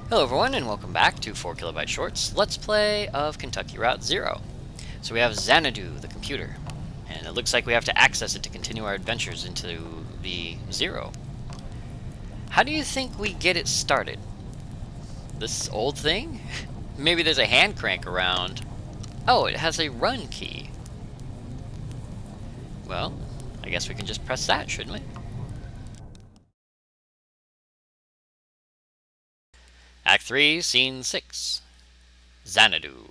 Hello everyone and welcome back to 4KB Shorts Let's Play of Kentucky Route Zero. So we have Xanadu, the computer, and it looks like we have to access it to continue our adventures into the Zero. How do you think we get it started? This old thing? Maybe there's a hand crank around. Oh, it has a run key. Well, I guess we can just press that, shouldn't we? Act 3, Scene 6. Xanadu.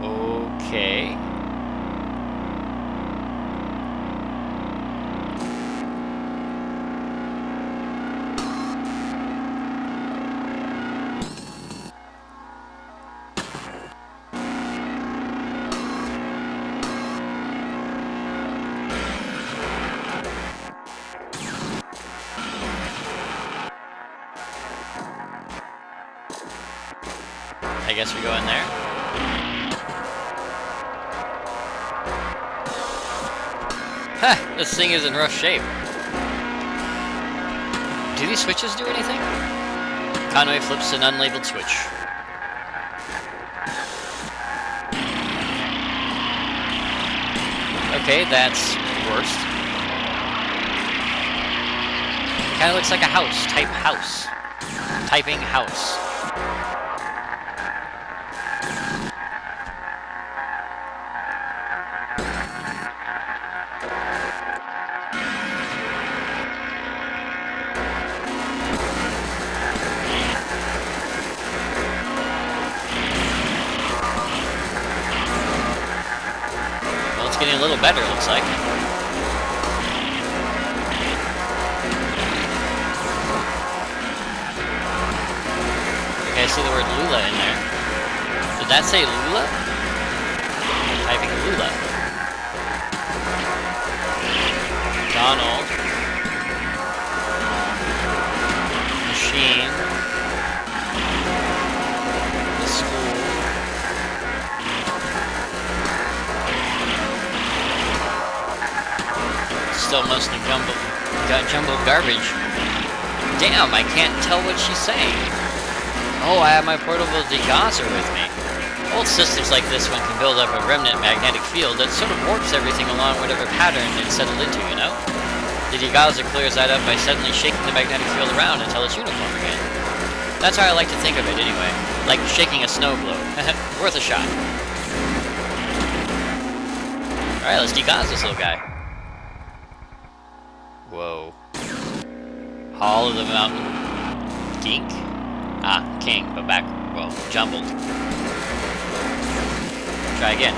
Okay. I guess we go in there. Ha! This thing is in rough shape. Do these switches do anything? Conway flips an unlabeled switch. Okay, that's worse. Kinda looks like a house. Type house. Typing house. Getting a little better, looks like. Okay, I see the word Lula in there. Did that say Lula? I'm typing Lula. Donald. Machine. The school. Still mostly jumbled garbage. Damn, I can't tell what she's saying. Oh, I have my portable degausser with me. Old systems like this one can build up a remnant magnetic field that sort of warps everything along whatever pattern it's settled into, you know? The degausser clears that up by suddenly shaking the magnetic field around until it's uniform again. That's how I like to think of it, anyway. Like shaking a snow globe. Worth a shot. Alright, let's degauss this little guy. Whoa. Hall of the Mountain Geek? Ah, King, but back, well, jumbled. Try again.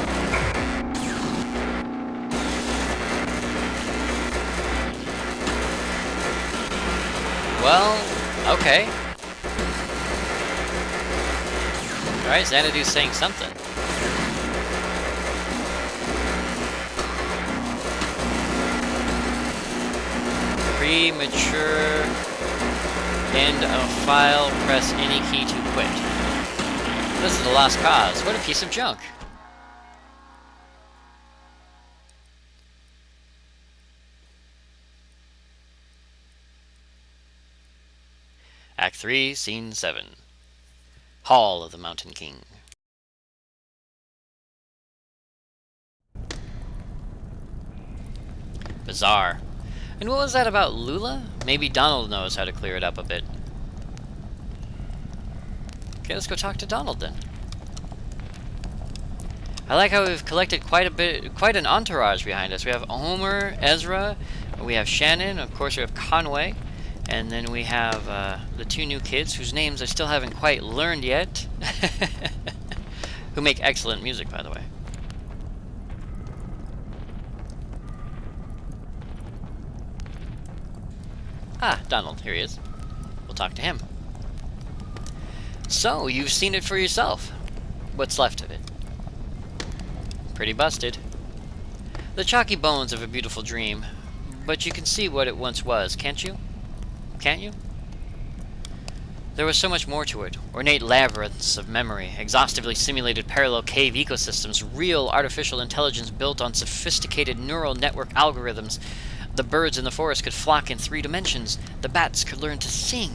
Well, okay. Alright, Xanadu's saying something. Premature end of file, press any key to quit. This is a lost cause. What a piece of junk. Act 3, Scene 7. Hall of the Mountain King. Bizarre. And what was that about Lula? Maybe Donald knows how to clear it up a bit. Okay, let's go talk to Donald then. I like how we've collected quite an entourage behind us. We have Homer, Ezra, we have Shannon, of course we have Conway, and then we have the two new kids whose names I still haven't quite learned yet. Who make excellent music, by the way. Ah, Donald, here he is. We'll talk to him. So, you've seen it for yourself. What's left of it? Pretty busted. The chalky bones of a beautiful dream. But you can see what it once was, can't you? Can't you? There was so much more to it. Ornate labyrinths of memory, exhaustively simulated parallel cave ecosystems, real artificial intelligence built on sophisticated neural network algorithms, The birds in the forest could flock in 3 dimensions. The bats could learn to sing.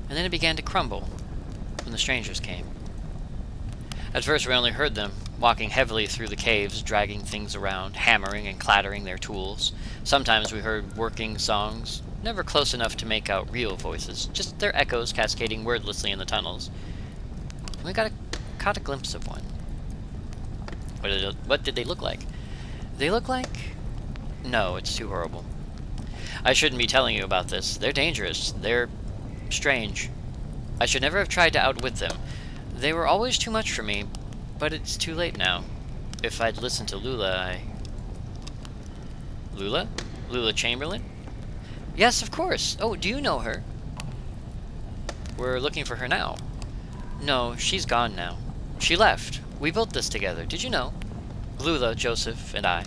And then it began to crumble when the strangers came. At first we only heard them, walking heavily through the caves, dragging things around, hammering and clattering their tools. Sometimes we heard working songs, never close enough to make out real voices, just their echoes cascading wordlessly in the tunnels. And we caught a glimpse of one. What did they look like? They look like... No, it's too horrible. I shouldn't be telling you about this. They're dangerous. They're strange. I should never have tried to outwit them. They were always too much for me, but it's too late now. If I'd listened to Lula, Lula? Lula Chamberlain? Yes, of course. Oh, do you know her? We're looking for her now. No, she's gone now. She left. We built this together. Did you know? Lula, Joseph, and I.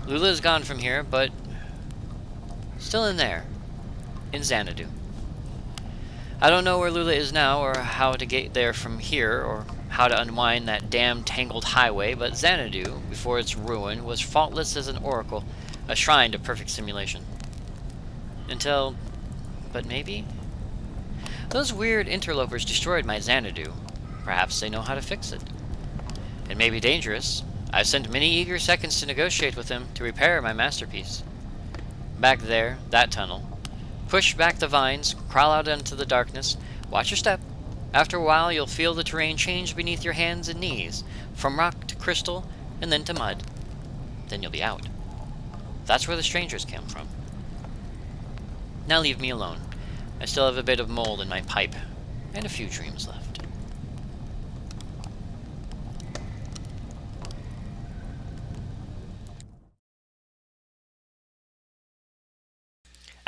Lula is gone from here, but still in there. In Xanadu. I don't know where Lula is now, or how to get there from here, or how to unwind that damn tangled highway, but Xanadu, before its ruin, was faultless as an oracle, a shrine to perfect simulation. Until... but maybe? Those weird interlopers destroyed my Xanadu. Perhaps they know how to fix it. It may be dangerous. I've sent many eager seconds to negotiate with them to repair my masterpiece. Back there, that tunnel. Push back the vines, crawl out into the darkness, watch your step. After a while, you'll feel the terrain change beneath your hands and knees, from rock to crystal, and then to mud. Then you'll be out. That's where the strangers came from. Now leave me alone. I still have a bit of mold in my pipe, and a few dreams left.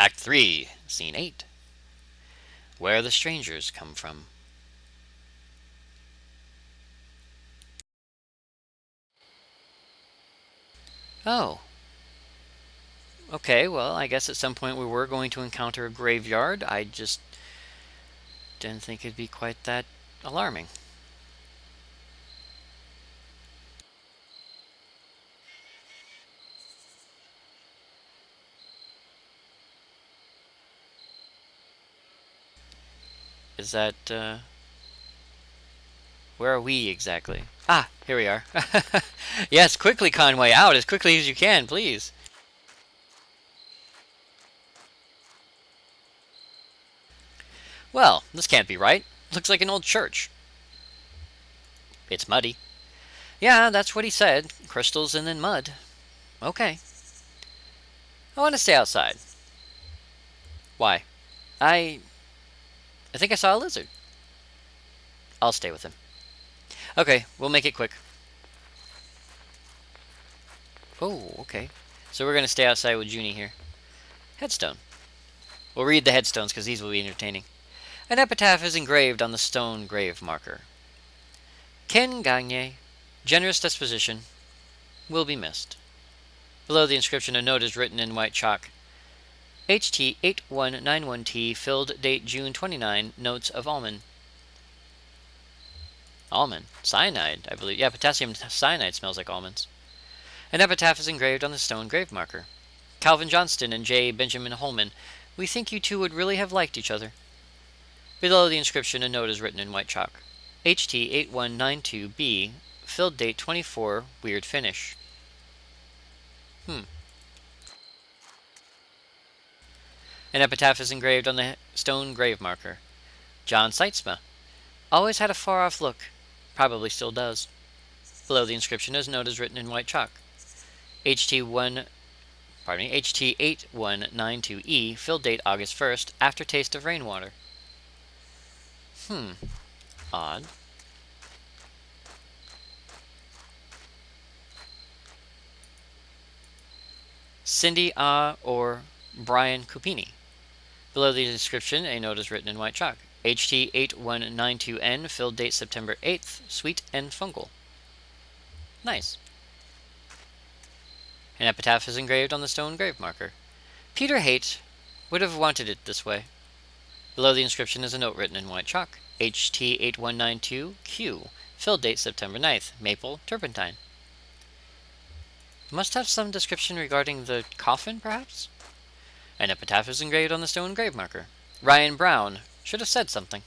Act 3, Scene 8. Where the strangers come from. Oh. Okay, well, I guess at some point we were going to encounter a graveyard. I just didn't think it'd be quite that alarming. Is that, where are we exactly? Ah, here we are. Yes, quickly, Conway, out as quickly as you can, please. Well, this can't be right. Looks like an old church. It's muddy. Yeah, that's what he said. Crystals and then mud. Okay. I want to stay outside. Why? I think I saw a lizard. I'll stay with him. Okay, we'll make it quick. Oh, okay. So we're going to stay outside with Junie here. Headstone. We'll read the headstones because these will be entertaining. An epitaph is engraved on the stone grave marker. Ken Gagne, generous disposition, will be missed. Below the inscription, a note is written in white chalk. HT8191T, filled date June 29, notes of almond. Almond? Cyanide, I believe. Yeah, potassium cyanide smells like almonds. An epitaph is engraved on the stone grave marker. Calvin Johnston and J. Benjamin Holman, we think you two would really have liked each other. Below the inscription, a note is written in white chalk. HT8192B, filled date 24, weird finish. An epitaph is engraved on the stone grave marker. John Seitzma, always had a far-off look. Probably still does. Below the inscription, a note is written in white chalk. HT8192E, filled date August 1st, aftertaste of rainwater. Odd. Cindy or Brian Cupini. Below the description, a note is written in white chalk. HT8192N, filled date September 8th, sweet and fungal. Nice. An epitaph is engraved on the stone grave marker. Peter Haight would have wanted it this way. Below the inscription is a note written in white chalk. HT8192Q, filled date September 9th, maple turpentine. Must have some description regarding the coffin, perhaps? An epitaph is engraved on the stone grave marker. Ryan Brown should have said something.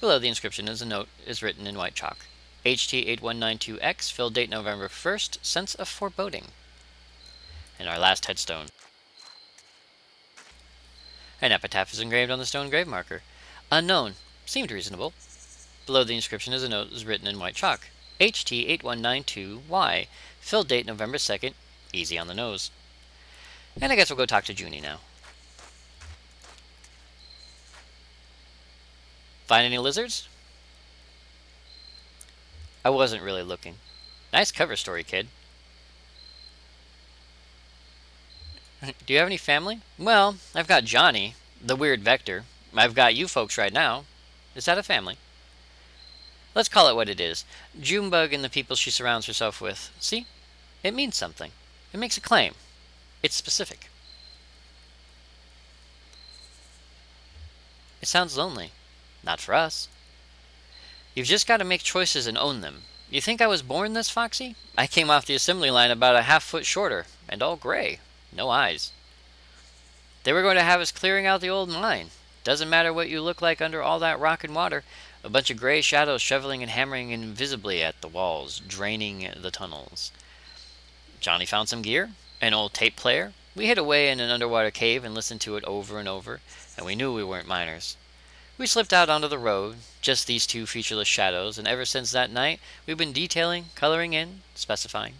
Below the inscription is a note written in white chalk. HT8192X, filled date November 1st, sense of foreboding. And our last headstone. An epitaph is engraved on the stone grave marker. Unknown. Seemed reasonable. Below the inscription is a note written in white chalk. HT8192Y, filled date November 2nd, easy on the nose. And I guess we'll go talk to Junie now. Find any lizards? I wasn't really looking. Nice cover story, kid. Do you have any family? Well, I've got Johnny, the weird Vector. I've got you folks right now. Is that a family? Let's call it what it is. Junebug and the people she surrounds herself with. See? It means something. It makes a claim. It's specific. It sounds lonely. Not for us. You've just got to make choices and own them. You think I was born this foxy? I came off the assembly line about a half-foot shorter, and all gray. No eyes. They were going to have us clearing out the old mine. Doesn't matter what you look like under all that rock and water. A bunch of gray shadows shoveling and hammering invisibly at the walls, draining the tunnels. Johnny found some gear, an old tape player. We hid away in an underwater cave and listened to it over and over, and we knew we weren't miners. We slipped out onto the road, just these two featureless shadows, and ever since that night, we've been detailing, coloring in, specifying.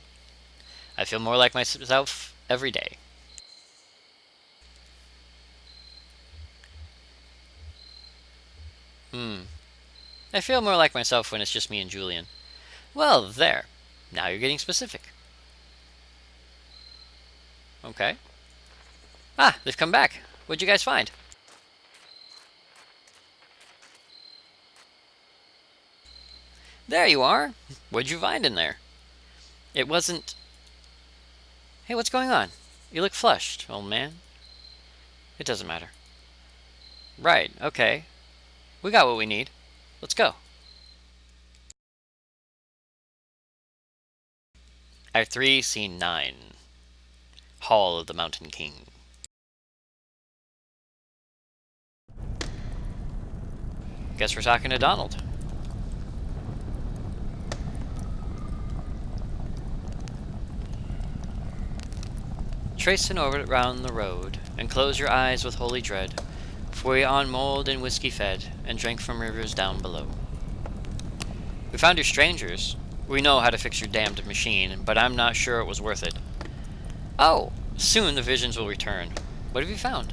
I feel more like myself every day. I feel more like myself when it's just me and Julian. Well, there. Now you're getting specific. Okay. Ah, they've come back. What'd you guys find? There you are. What'd you find in there? It wasn't... Hey, what's going on? You look flushed, old man. It doesn't matter. Right, okay. We got what we need. Let's go. Act 3, Scene 9. Hall of the Mountain King. Guess we're talking to Donald. Trace an orbit round the road, and close your eyes with holy dread, for we on mold and whiskey fed, and drank from rivers down below. We found your strangers. We know how to fix your damned machine, but I'm not sure it was worth it. Oh, soon the visions will return. What have you found?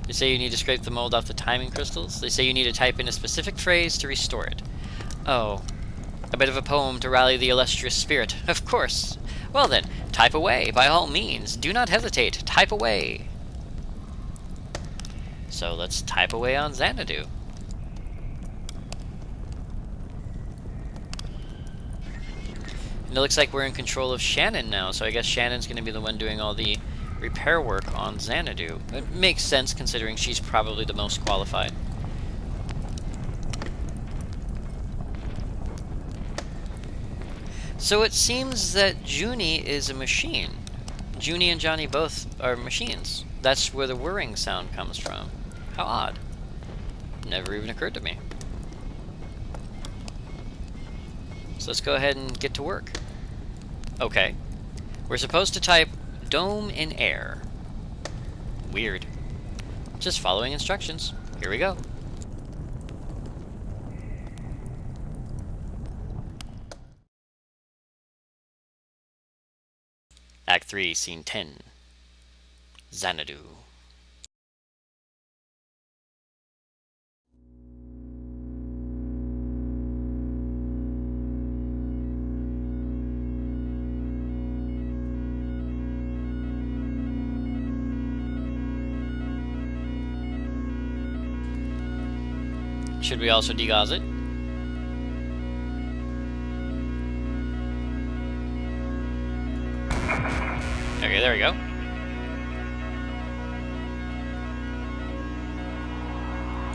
They say you need to scrape the mold off the timing crystals. They say you need to type in a specific phrase to restore it. Oh, a bit of a poem to rally the illustrious spirit. Of course. Well then, type away, by all means. Do not hesitate. Type away. So let's type away on Xanadu. And it looks like we're in control of Shannon now, so I guess Shannon's going to be the one doing all the repair work on Xanadu. It makes sense considering she's probably the most qualified. So it seems that Junie is a machine. Junie and Johnny both are machines. That's where the whirring sound comes from. How odd. Never even occurred to me. So let's go ahead and get to work. Okay. We're supposed to type dome in air. Weird. Just following instructions. Here we go. Act 3, Scene 10. Xanadu. Should we also degauss it? Okay, there we go.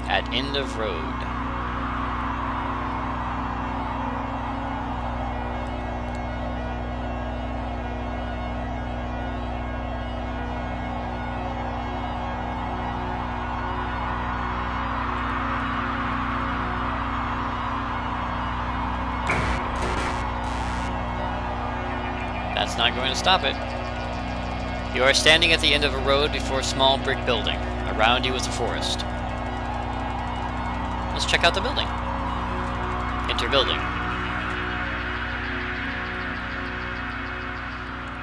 At end of road. That's not going to stop it. You are standing at the end of a road before a small brick building. Around you is a forest. Let's check out the building. Enter building.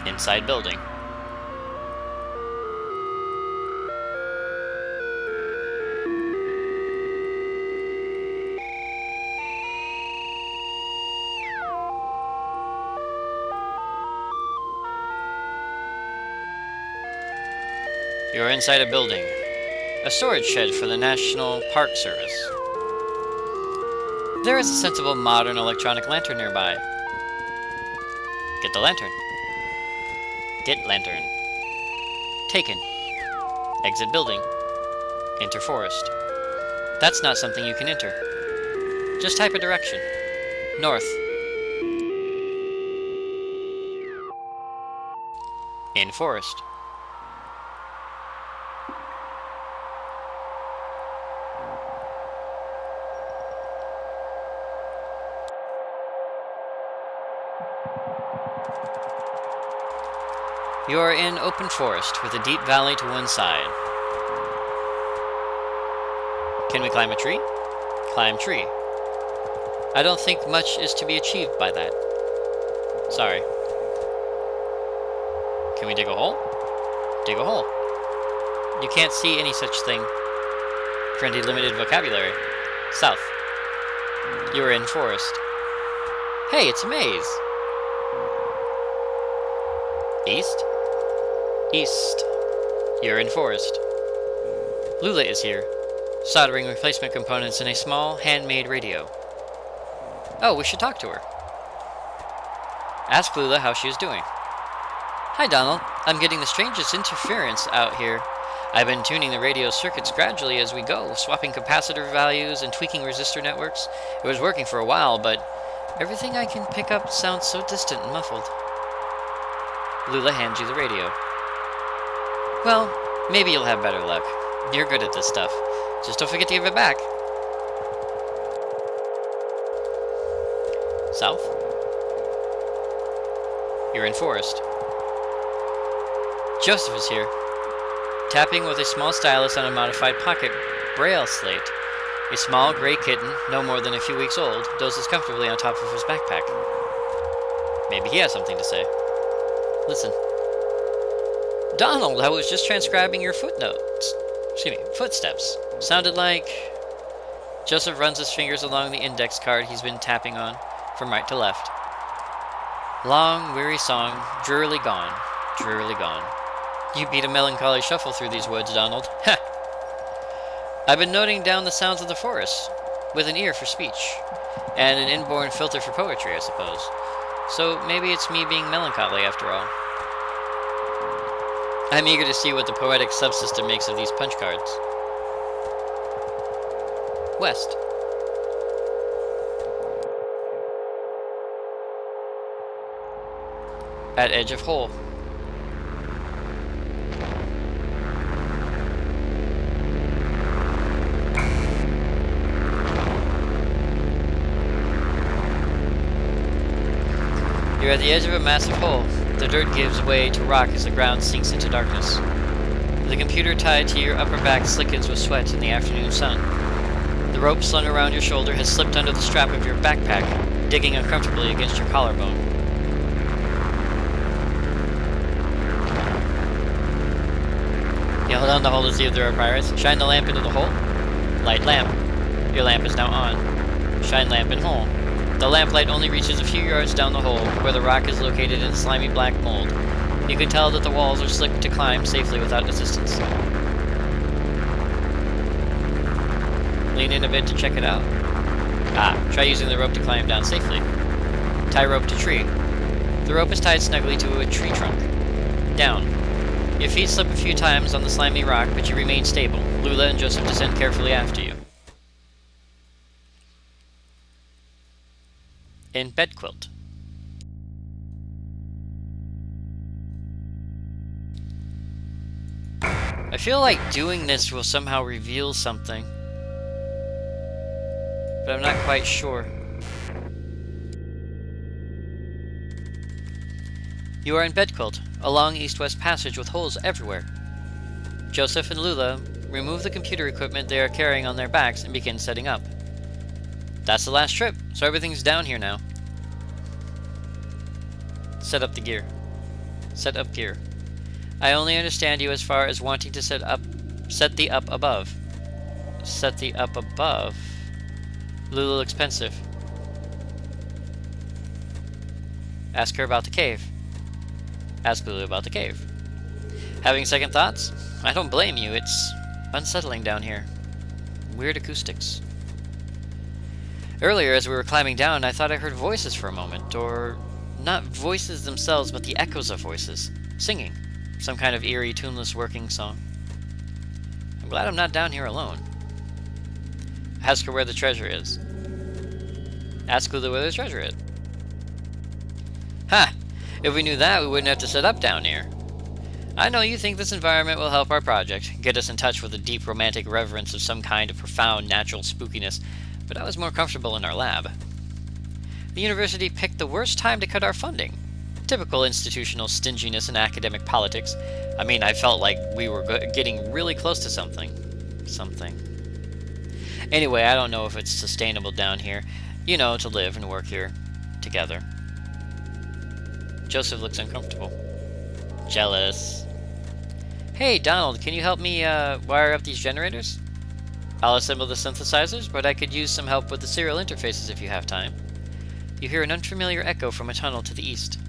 Inside building. You are inside a building. A storage shed for the National Park Service. There is a sensible modern electronic lantern nearby. Get the lantern. Get lantern. Taken. Exit building. Enter forest. That's not something you can enter. Just type a direction. North. In forest. You are in open forest with a deep valley to one side. Can we climb a tree? Climb tree. I don't think much is to be achieved by that. Sorry. Can we dig a hole? Dig a hole. You can't see any such thing. Printed limited vocabulary. South. You are in forest. Hey, it's a maze. East? East. You're in forest. Lula is here, soldering replacement components in a small, handmade radio. Oh, we should talk to her. Ask Lula how she is doing. Hi, Donald. I'm getting the strangest interference out here. I've been tuning the radio circuits gradually as we go, swapping capacitor values and tweaking resistor networks. It was working for a while, but everything I can pick up sounds so distant and muffled. Lula hands you the radio. Well, maybe you'll have better luck. You're good at this stuff. Just don't forget to give it back. South. You're in forest. Joseph is here, tapping with a small stylus on a modified pocket braille slate. A small gray kitten, no more than a few weeks old, dozes comfortably on top of his backpack. Maybe he has something to say. Listen. Donald, I was just transcribing your footsteps. Sounded like... Joseph runs his fingers along the index card he's been tapping on, from right to left. Long, weary song, drearily gone, drearily gone. You beat a melancholy shuffle through these woods, Donald. Ha! I've been noting down the sounds of the forest, with an ear for speech, and an inborn filter for poetry, I suppose. So maybe it's me being melancholy after all. I'm eager to see what the poetic subsystem makes of these punch cards. West. At edge of hole. You're at the edge of a massive hole. The dirt gives way to rock as the ground sinks into darkness. The computer tied to your upper back slickens with sweat in the afternoon sun. The rope slung around your shoulder has slipped under the strap of your backpack, digging uncomfortably against your collarbone. You hold on the hole to see if there are pirates. Shine the lamp into the hole. Light lamp. Your lamp is now on. Shine lamp in hole. The lamplight only reaches a few yards down the hole, where the rock is located in slimy black mold. You can tell that the walls are slick to climb safely without assistance. Lean in a bit to check it out. Try using the rope to climb down safely. Tie rope to tree. The rope is tied snugly to a tree trunk. Down. Your feet slip a few times on the slimy rock, but you remain stable. Lula and Joseph descend carefully after you. In bed quilt. I feel like doing this will somehow reveal something, but I'm not quite sure. You are in Bedquilt, a long east-west passage with holes everywhere. Joseph and Lula remove the computer equipment they are carrying on their backs and begin setting up. That's the last trip, so everything's down here now. Set up the gear. Set up gear. I only understand you as far as wanting to set the up above. Set the up above? Lula looks pensive. Ask her about the cave. Ask Lulu about the cave. Having second thoughts? I don't blame you, it's unsettling down here. Weird acoustics. Earlier, as we were climbing down, I thought I heard voices for a moment, or not voices themselves, but the echoes of voices. Singing. Some kind of eerie, tuneless working song. I'm glad I'm not down here alone. Ask her where the treasure is. Ask Lulu where the treasure is. Ha! If we knew that, we wouldn't have to set up down here. I know you think this environment will help our project, get us in touch with a deep romantic reverence of some kind of profound natural spookiness, but I was more comfortable in our lab. The university picked the worst time to cut our funding. Typical institutional stinginess and academic politics. I mean, I felt like we were getting really close to something. Anyway, I don't know if it's sustainable down here, you know, to live and work here together. Joseph looks uncomfortable. Jealous. Hey, Donald, can you help me wire up these generators? I'll assemble the synthesizers, but I could use some help with the serial interfaces if you have time. You hear an unfamiliar echo from a tunnel to the east.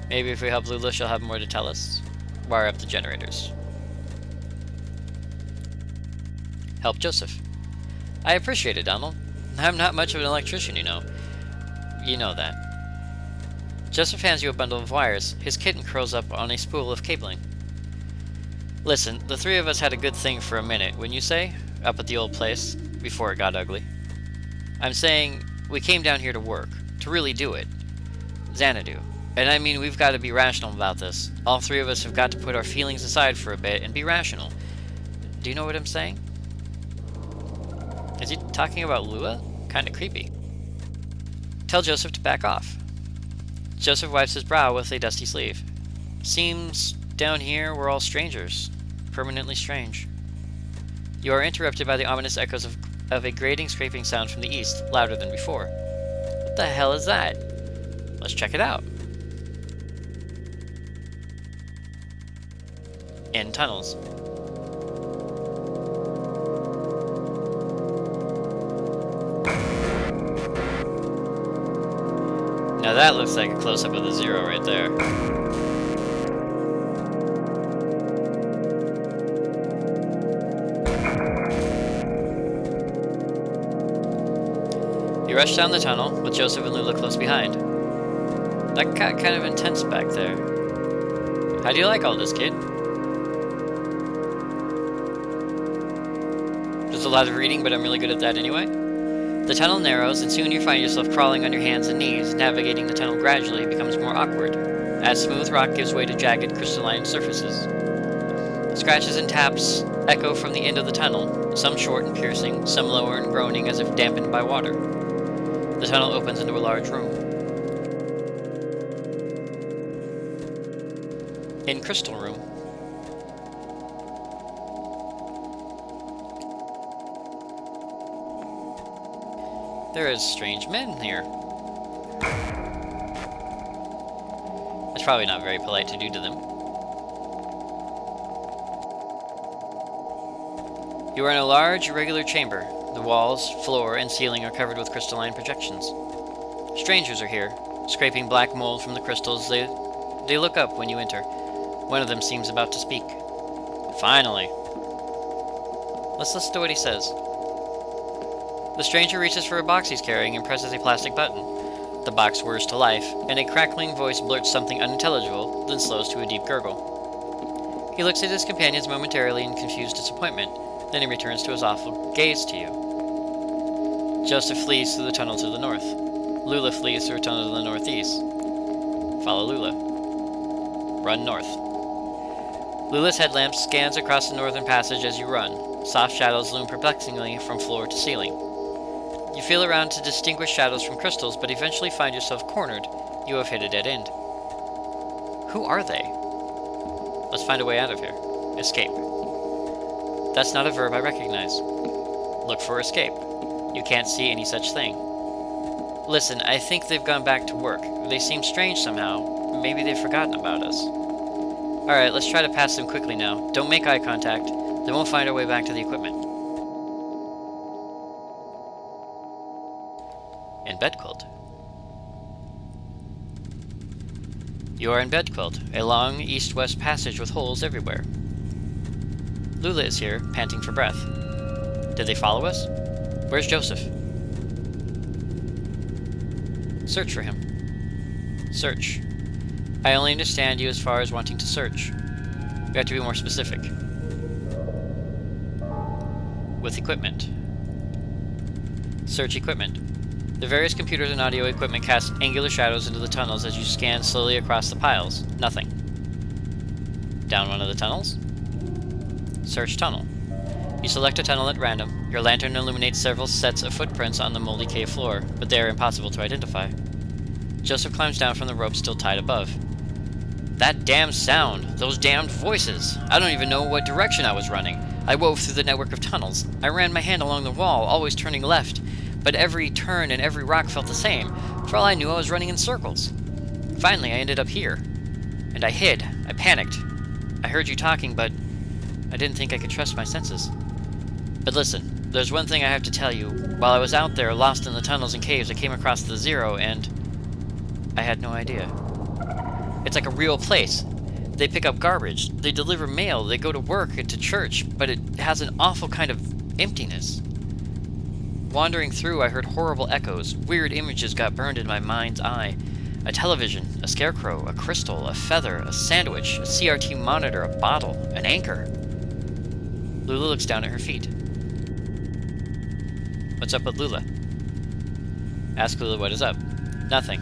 Maybe if we help Lula, she'll have more to tell us. Wire up the generators. Help Joseph. I appreciate it, Donald. I'm not much of an electrician, you know. You know that. Joseph hands you a bundle of wires. His kitten curls up on a spool of cabling. Listen, the three of us had a good thing for a minute, wouldn't you say? Up at the old place, before it got ugly. I'm saying, we came down here to work. To really do it. Xanadu. And I mean, we've got to be rational about this. All three of us have got to put our feelings aside for a bit and be rational. Do you know what I'm saying? Is he talking about Lua? Kinda creepy. Tell Joseph to back off. Joseph wipes his brow with a dusty sleeve. Seems down here we're all strangers. Permanently strange. You are interrupted by the ominous echoes of a grating, scraping sound from the east, louder than before. What the hell is that? Let's check it out. In tunnels. Now that looks like a close-up of the zero right there. You rush down the tunnel, with Joseph and Lula close behind. That got kind of intense back there. How do you like all this, kid? There's a lot of reading, but I'm really good at that anyway. The tunnel narrows, and soon you find yourself crawling on your hands and knees. Navigating the tunnel gradually becomes more awkward, as smooth rock gives way to jagged, crystalline surfaces. Scratches and taps echo from the end of the tunnel, some short and piercing, some lower and groaning as if dampened by water. The tunnel opens into a large room. In Crystal Room. There is strange men here. It's probably not very polite to do to them. You are in a large, irregular chamber. The walls, floor, and ceiling are covered with crystalline projections. Strangers are here, scraping black mold from the crystals. They look up when you enter. One of them seems about to speak. Finally. Let's listen to what he says. The stranger reaches for a box he's carrying and presses a plastic button. The box whirs to life, and a crackling voice blurts something unintelligible, then slows to a deep gurgle. He looks at his companions momentarily in confused disappointment, then he returns to his awful gaze to you. Joseph flees through the tunnel to the north. Lula flees through a tunnel to the northeast. Follow Lula. Run north. Lula's headlamp scans across the northern passage as you run. Soft shadows loom perplexingly from floor to ceiling. You feel around to distinguish shadows from crystals, but eventually find yourself cornered. You have hit a dead end. Who are they? Let's find a way out of here. Escape. That's not a verb I recognize. Look for escape. You can't see any such thing. Listen, I think they've gone back to work. They seem strange somehow. Maybe they've forgotten about us. Alright, let's try to pass them quickly now. Don't make eye contact. Then we'll find our way back to the equipment. In Bedquilt. You are in Bedquilt, a long east-west passage with holes everywhere. Lula is here, panting for breath. Did they follow us? Where's Joseph? Search for him. Search. I only understand you as far as wanting to search. You have to be more specific. With equipment. Search equipment. The various computers and audio equipment cast angular shadows into the tunnels as you scan slowly across the piles. Nothing. Down one of the tunnels. Search tunnel. You select a tunnel at random. Your lantern illuminates several sets of footprints on the moldy cave floor, but they are impossible to identify. Joseph climbs down from the rope still tied above. That damn sound! Those damned voices! I don't even know what direction I was running. I wove through the network of tunnels. I ran my hand along the wall, always turning left, but every turn and every rock felt the same. For all I knew, I was running in circles. Finally, I ended up here. And I hid. I panicked. I heard you talking, but I didn't think I could trust my senses. But listen, there's one thing I have to tell you. While I was out there, lost in the tunnels and caves, I came across the Zero, and I had no idea. It's like a real place. They pick up garbage, they deliver mail, they go to work and to church, but it has an awful kind of emptiness. Wandering through, I heard horrible echoes. Weird images got burned in my mind's eye. A television, a scarecrow, a crystal, a feather, a sandwich, a CRT monitor, a bottle, an anchor. Lula looks down at her feet. What's up with Lula? Ask Lula what is up. Nothing.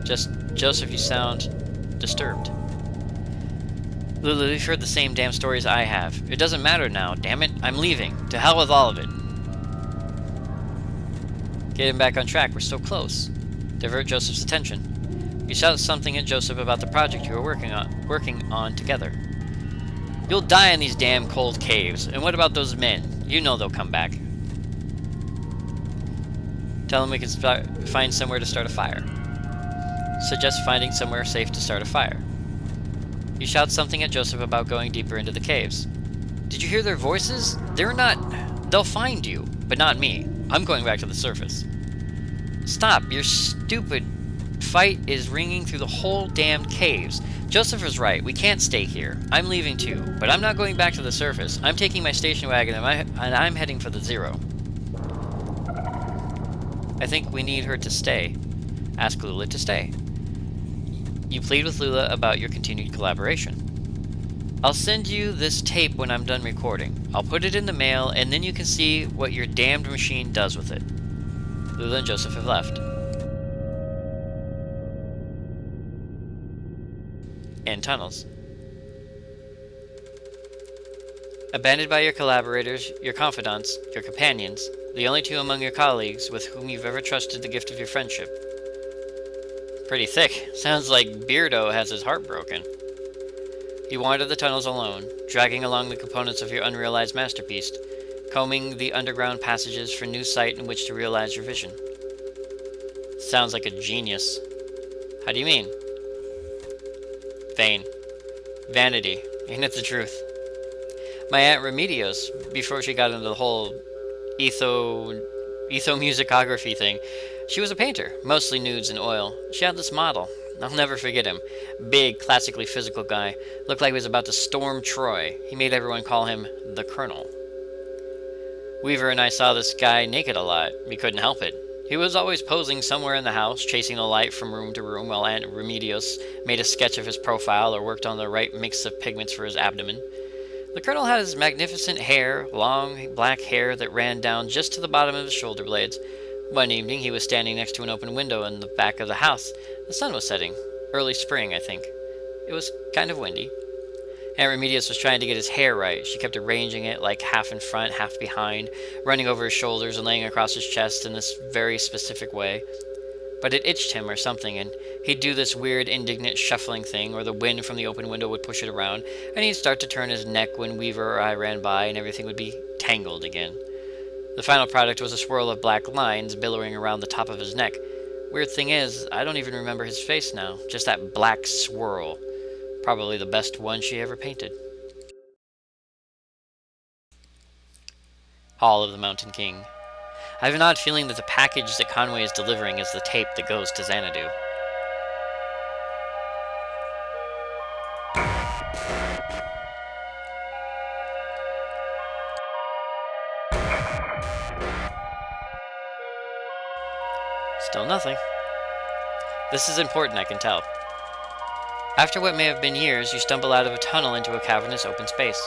Just, Joseph, you sound disturbed. Lulu, you've heard the same damn stories I have. It doesn't matter now, damn it. I'm leaving. To hell with all of it. Get him back on track. We're so close. Divert Joseph's attention. You shout something at Joseph about the project you were working on together. You'll die in these damn cold caves. And what about those men? You know they'll come back. Tell them we can find somewhere to start a fire. Suggest finding somewhere safe to start a fire. You shout something at Joseph about going deeper into the caves. Did you hear their voices? They'll find you, but not me. I'm going back to the surface. Stop, your stupid fight is ringing through the whole damned caves. Joseph is right, we can't stay here. I'm leaving too, but I'm not going back to the surface. I'm taking my station wagon and I'm heading for the Zero. I think we need her to stay. Ask Lula to stay. You plead with Lula about your continued collaboration. I'll send you this tape when I'm done recording. I'll put it in the mail, and then you can see what your damned machine does with it. Lula and Joseph have left. In tunnels. Abandoned by your collaborators, your confidants, your companions, the only two among your colleagues with whom you've ever trusted the gift of your friendship. Pretty thick. Sounds like Beardo has his heart broken. You wander the tunnels alone, dragging along the components of your unrealized masterpiece, combing the underground passages for new sight in which to realize your vision. Sounds like a genius. How do you mean? Vain. Vanity. Ain't it the truth? My Aunt Remedios, before she got into the whole ethomusicography thing, she was a painter, mostly nudes in oil. She had this model. I'll never forget him. Big, classically physical guy. Looked like he was about to storm Troy. He made everyone call him the Colonel. Weaver and I saw this guy naked a lot. We couldn't help it. He was always posing somewhere in the house, chasing the light from room to room while Aunt Remedios made a sketch of his profile or worked on the right mix of pigments for his abdomen. The Colonel had his magnificent hair, long black hair that ran down just to the bottom of his shoulder blades. One evening, he was standing next to an open window in the back of the house. The sun was setting. Early spring, I think. It was kind of windy. Aunt Remedios was trying to get his hair right. She kept arranging it like half in front, half behind, running over his shoulders and laying across his chest in this very specific way. But it itched him or something, and he'd do this weird, indignant shuffling thing, or the wind from the open window would push it around, and he'd start to turn his neck when Weaver or I ran by, and everything would be tangled again. The final product was a swirl of black lines billowing around the top of his neck. Weird thing is, I don't even remember his face now, just that black swirl. Probably the best one she ever painted. Hall of the Mountain King. I have an odd feeling that the package that Conway is delivering is the tape that goes to Xanadu. Still nothing. This is important, I can tell. After what may have been years, you stumble out of a tunnel into a cavernous open space.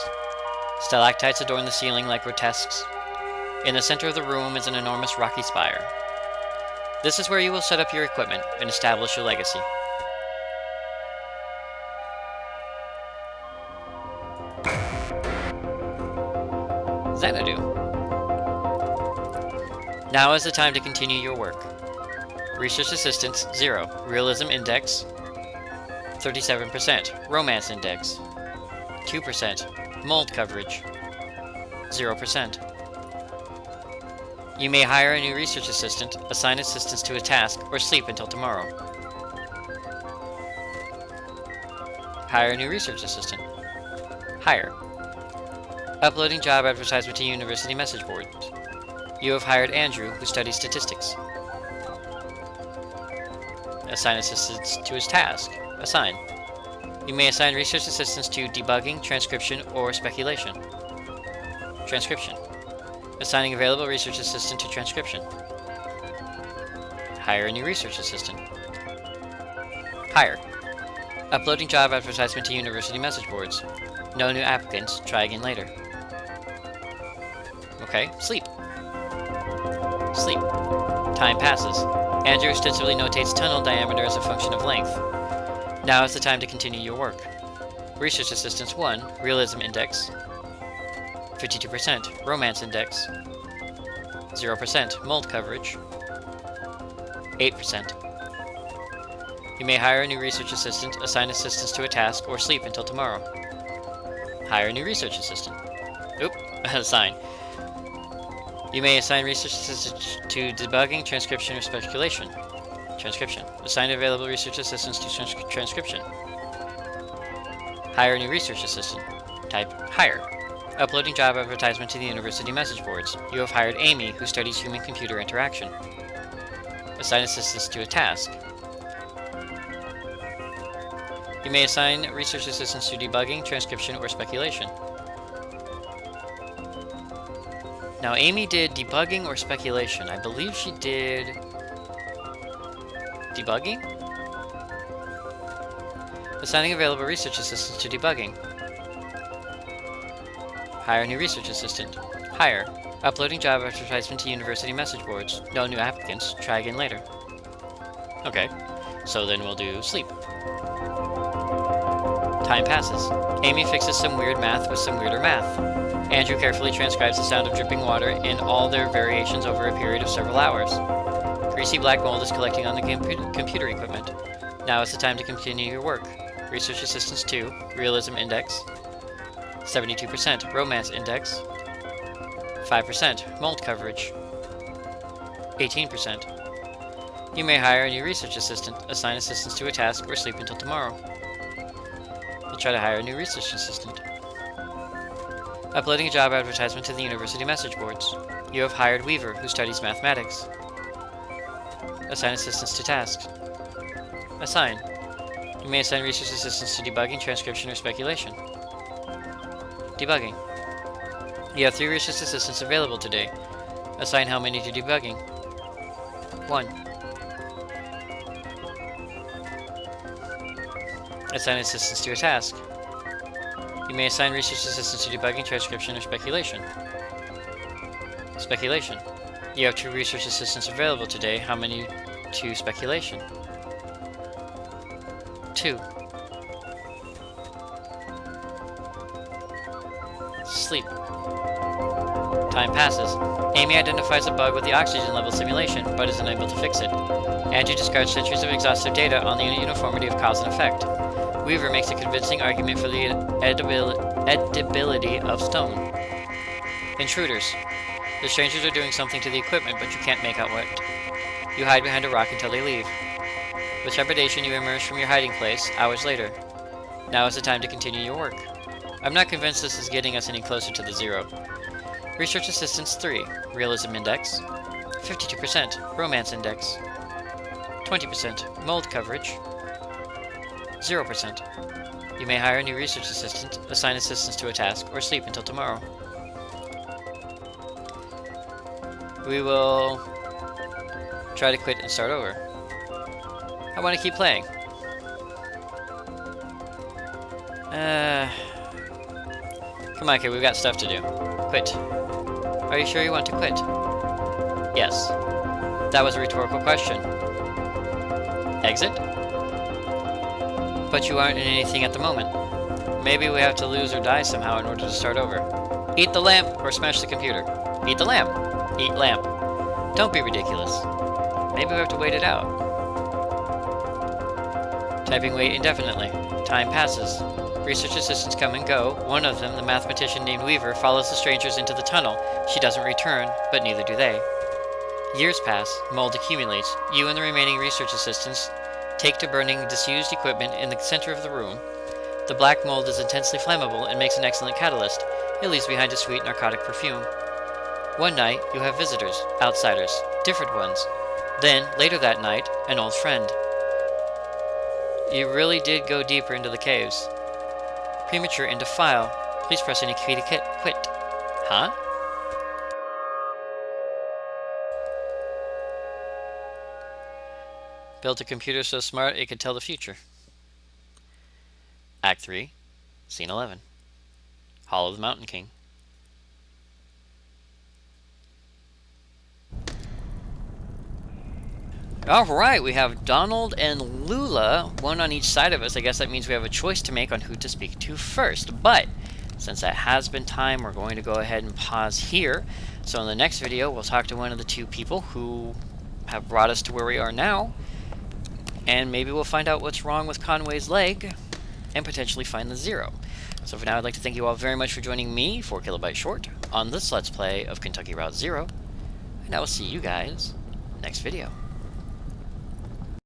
Stalactites adorn the ceiling like grotesques. In the center of the room is an enormous rocky spire. This is where you will set up your equipment and establish your legacy. Xanadu. Now is the time to continue your work. Research Assistance, 0. Realism Index, 37%. Romance Index, 2%. Mold Coverage, 0%. You may hire a new research assistant, assign assistance to a task, or sleep until tomorrow. Hire a new research assistant. Hire. Uploading job advertisement to university message boards. You have hired Andrew, who studies statistics. Assign assistance to his task. Assign. You may assign research assistants to debugging, transcription, or speculation. Transcription. Assigning available research assistant to transcription. Hire a new research assistant. Hire. Uploading job advertisement to university message boards. No new applicants. Try again later. Okay, sleep. Sleep. Time passes. Andrew extensively notates tunnel diameter as a function of length. Now is the time to continue your work. Research Assistance 1, Realism Index, 52%. Romance Index, 0%. Mold Coverage, 8%. You may hire a new research assistant, assign assistance to a task, or sleep until tomorrow. Hire a new research assistant. Oop, assign. You may assign research assistants to debugging, transcription, or speculation. Transcription. Assign available research assistants to transcription. Hire a new research assistant. Type hire. Uploading job advertisement to the university message boards. You have hired Amy, who studies human-computer interaction. Assign assistants to a task. You may assign research assistants to debugging, transcription, or speculation. Now, Amy did debugging or speculation. I believe she did debugging? Assigning available research assistants to debugging. Hire a new research assistant. Hire. Uploading job advertisement to university message boards. No new applicants. Try again later. Okay, so then we'll do sleep. Time passes. Amy fixes some weird math with some weirder math. Andrew carefully transcribes the sound of dripping water in all their variations over a period of several hours. Greasy black mold is collecting on the computer equipment. Now is the time to continue your work. Research Assistance 2, Realism Index, 72%. Romance Index, 5%. Mold Coverage, 18%. You may hire a new research assistant, assign assistants to a task, or sleep until tomorrow. We'll try to hire a new research assistant. Uploading a job advertisement to the university message boards. You have hired Weaver, who studies mathematics. Assign assistants to tasks. Assign. You may assign research assistants to debugging, transcription, or speculation. Debugging. You have 3 research assistants available today. Assign how many to debugging. 1. Assign assistants to a task. You may assign research assistants to debugging, transcription, or speculation. Speculation. You have 2 research assistants available today. How many to speculation? 2. Sleep. Time passes. Amy identifies a bug with the oxygen level simulation, but is unable to fix it. Andrew discards centuries of exhaustive data on the uniformity of cause and effect. Weaver makes a convincing argument for the edibility of stone. Intruders. The strangers are doing something to the equipment, but you can't make out what. You hide behind a rock until they leave. With trepidation, you emerge from your hiding place, hours later. Now is the time to continue your work. I'm not convinced this is getting us any closer to the 0. Research Assistance 3, Realism Index, 52%, Romance Index, 20%, Mold Coverage, 0%. You may hire a new research assistant, assign assistance to a task, or sleep until tomorrow. We will try to quit and start over. I want to keep playing. Come on, kid, we've got stuff to do. Quit. Are you sure you want to quit? Yes. That was a rhetorical question. Exit? But you aren't in anything at the moment. Maybe we have to lose or die somehow in order to start over. Eat the lamp or smash the computer. Eat the lamp. Eat lamp. Don't be ridiculous. Maybe we have to wait it out. Typing wait indefinitely. Time passes. Research assistants come and go. One of them, the mathematician named Weaver, follows the strangers into the tunnel. She doesn't return, but neither do they. Years pass. Mold accumulates. You and the remaining research assistants take to burning disused equipment in the center of the room. The black mold is intensely flammable and makes an excellent catalyst. It leaves behind a sweet narcotic perfume. One night, you have visitors, outsiders, different ones. Then, later that night, an old friend. You really did go deeper into the caves. Premature into file. Please press any key to quit. Huh? Built a computer so smart it could tell the future. Act 3, Scene 11. Hall of the Mountain King. Alright, we have Donald and Lula, one on each side of us. I guess that means we have a choice to make on who to speak to first. But, since that has been time, we're going to go ahead and pause here. So in the next video, we'll talk to one of the two people who have brought us to where we are now. And maybe we'll find out what's wrong with Conway's leg, and potentially find the 0. So for now, I'd like to thank you all very much for joining me, 4KB Short, on this Let's Play of Kentucky Route Zero. And I will see you guys next video.